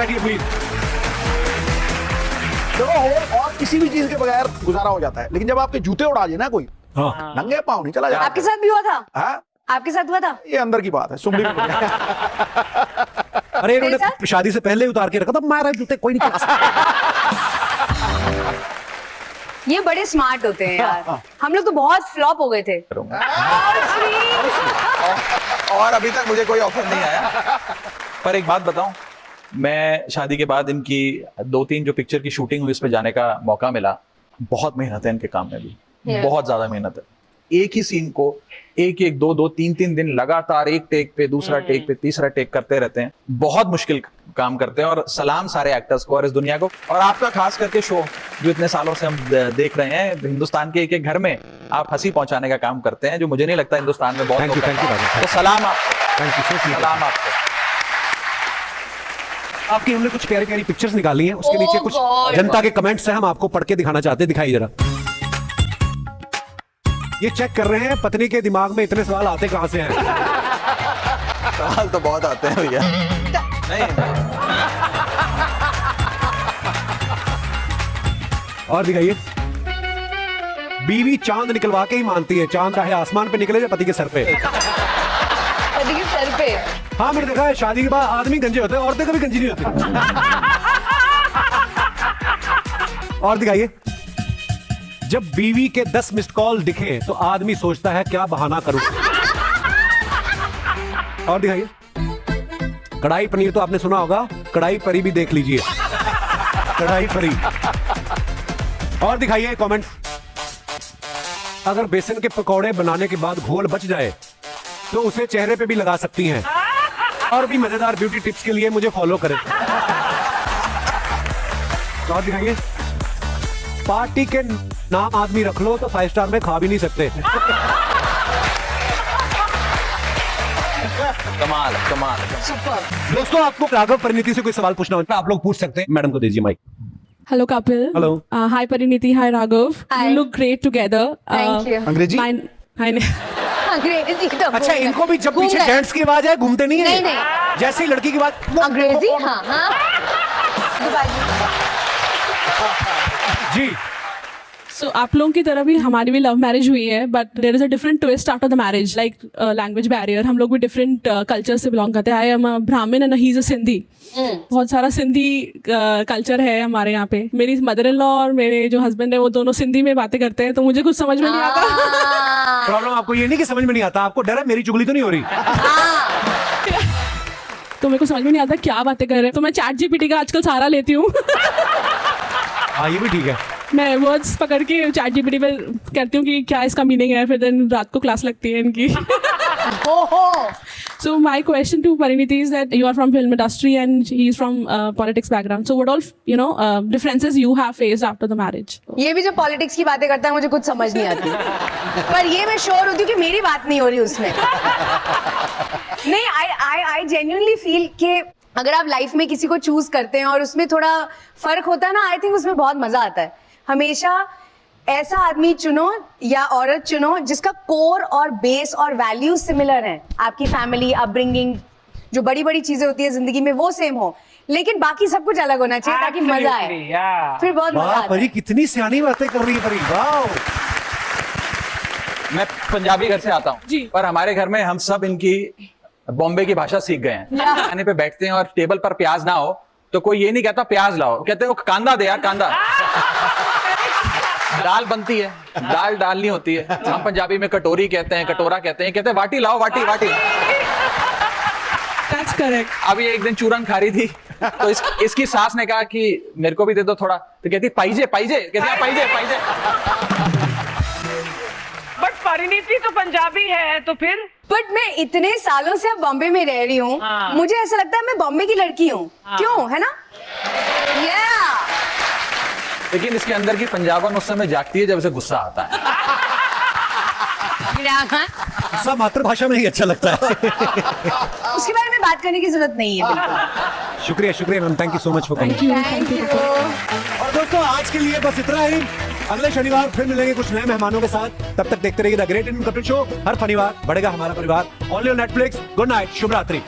बैठिए प्लीज। देखो और किसी भी चीज के बगैर गुजारा हो जाता है, लेकिन जब आपके जूते उड़ा जाए ना कोई, हाँ नंगे पाँव नहीं चला जाता। आपके साथ भी हुआ था? हाँ? आपके साथ हुआ था? ये अंदर की बात है, सुमड़ी में। अरे इन्होंने शादी से पहले उतार के रखा था, मारा जूते कोई नहीं चला सकता। ये बड़े स्मार्ट होते हैं यार, हम लोग तो बहुत फ्लॉप हो गए थे। और अभी तक मुझे कोई ऑफर नहीं आया। पर एक बात बताऊं, मैं शादी के बाद इनकी 2-3 जो पिक्चर की शूटिंग हुई, इस पे जाने का मौका मिला। बहुत मेहनत है इनके काम में भी, बहुत ज्यादा मेहनत है। एक ही सीन को एक 2-3 दिन लगातार एक टेक पे, दूसरा टेक पे, तीसरा टेक करते रहते हैं। बहुत मुश्किल काम करते हैं। और सलाम सारे एक्टर्स को और इस दुनिया को, और आपका खास करके शो जो इतने सालों से हम देख रहे हैं, हिंदुस्तान के एक घर में आप हंसी पहुंचाने का काम करते हैं, जो मुझे नहीं लगता हिंदुस्तान में बहुत। थैंक यू तो सलाम आपको, थैंक यू, सलाम आपको। आपकी हमने कुछ प्यारी प्यारी पिक्चर्स निकाली हैं, उसके नीचे कुछ God. जनता के कमेंट्स हैं, हम आपको पढ़ के दिखाना चाहते हैं। दिखाइए जरा। ये चेक कर रहे हैं पत्नी के दिमाग में इतने सवाल आते कहां से हैं। सवाल तो बहुत आते हैं भैया। नहीं और दिखाइए। बीवी चांद निकलवा के ही मानती है, चांद चाहे आसमान पे निकले या पति के सर पे। पति के सर पे। हाँ मैंने देखा है, शादी के बाद आदमी गंजे होते हैं, औरतें कभी गंजी नहीं होती। और दिखाइए। जब बीवी के 10 मिस्ड कॉल दिखे तो आदमी सोचता है क्या बहाना करूं। और दिखाइए। कढ़ाई पनीर तो आपने सुना होगा, कढ़ाई परी भी देख लीजिए। कढ़ाई परी। और दिखाइए कमेंट। अगर बेसन के पकौड़े बनाने के बाद घोल बच जाए तो उसे चेहरे पे भी लगा सकती हैं। और भी मजेदार ब्यूटी टिप्स के लिए मुझे फॉलो करें। और दिखाइए। पार्टी के नाम आदमी रख लो तो 5 स्टार में खा भी नहीं सकते। कमाल कमाल। दोस्तों आपको राघव परिणीति से कोई सवाल पूछना हो तो आप लोग पूछ सकते हैं। मैडम को दीजिए mic. Hello, Kapil. Hello. Hi, Pariniti. Hi, Raghav. Hi. You look great together. Thank you. अंग्रेजी? Hi. अंग्रेजी तो अच्छा इनको भी जब पीछे जेंट्स की आवाज है घूमते नहीं है? नहीं। जैसे ही लड़की की बात। अंग्रेजी। हाँ हाँ। जी। So, आप लोगों की तरह भी हमारी भी लव मैरिज हुई है, but there is a different twist after the marriage, like language barrier. हम लोग भी डिफरेंट कल्चर से बिलोंग करते हैं। आई एम अ ब्राह्मण and he is a Sindhi. बहुत सारा सिंधी कल्चर है हमारे यहाँ पे। मेरी मदर इन लॉ और मेरे जो हस्बैंड है वो दोनों सिंधी में बातें करते हैं, तो मुझे कुछ समझ में नहीं आता। प्रॉब्लम आपको ये नहीं कि समझ में नहीं आता, आपको डर है मेरी चुगली तो नहीं हो रही। तो मेरे को समझ में नहीं आता क्या बातें कर रहे हैं, तो मैं चैट जीपीटी का आजकल सहारा लेती हूँ। हाँ ये भी ठीक है। मैं वर्ड्स पकड़ के चैट जीपीटी पे करती हूँ कि क्या इसका मीनिंग है, फिर दिन रात को क्लास लगती है इनकी। So my question to Pariniti is that you are from film industry and he is from politics background. So what all differences you have faced after the marriage? ये भी जो पॉलिटिक्स की बातें करता है मुझे कुछ समझ नहीं आती। पर ये मैं श्योर होती हूँ कि मेरी बात नहीं हो रही उसमें। नहीं, आई जेन्युइनली फील कि अगर आप लाइफ में किसी को चूज करते हैं और उसमें थोड़ा फर्क होता है ना, आई थिंक उसमें बहुत मजा आता है। हमेशा ऐसा आदमी चुनो या औरत चुनो जिसका कोर और बेस और वैल्यूज सिमिलर हैं। आपकी फैमिली, अपब्रिंगिंग, जो बड़ी बड़ी चीजें होती है जिंदगी में वो सेम हो, लेकिन बाकी सब कुछ अलग होना चाहिए ताकि मजा आए। फिर बहुत मजा वाह आता है। परी कितनी सियानी बातें कर रही है परी। वाह। मैं पंजाबी घर से आता हूँ, जी। पर हमारे घर में हम सब इनकी बॉम्बे की भाषा सीख गए हैं। खाने पे बैठते हैं और टेबल पर प्याज ना हो तो कोई ये नहीं कहता प्याज लाओ, कहते हैं कांदा दे यार, कांदा। दाल बनती है, दाल डालनी होती है, हम पंजाबी में कटोरी कहते हैं, कटोरा कहते हैं, कहते हैं वाटी लाओ, वाटी वाटी। That's correct. अभी एक दिन चूरन खा रही थी तो इसकी सास ने कहा कि मेरे को भी दे दो थोड़ा, तो कहती पाइजे पाइजे, कहती पाइजे पाइजे। बट परिणीति तो पंजाबी है, तो फिर बट मैं इतने सालों से अब बॉम्बे में रह रही हूँ, हाँ। मुझे ऐसा लगता है मैं बॉम्बे की लड़की हूँ। क्यों, है ना? लेकिन इसके अंदर की पंजाबन उस समय जागती है जब इसे गुस्सा आता है। सब मातृभाषा में ही अच्छा लगता है। उसके बारे में बात करने की जरूरत नहीं है। बिल्कुल। शुक्रिया शुक्रिया ma'am, thank you so much for coming. Thank you. और दोस्तों आज के लिए बस इतना ही। अगले शनिवार फिर मिलेंगे कुछ नए मेहमानों के साथ। तब तक देखते रहिए the great Indian Kapil show. हर शनिवार बढ़ेगा हमारा परिवार। Only on Netflix. Good night, शुभ रात्रि।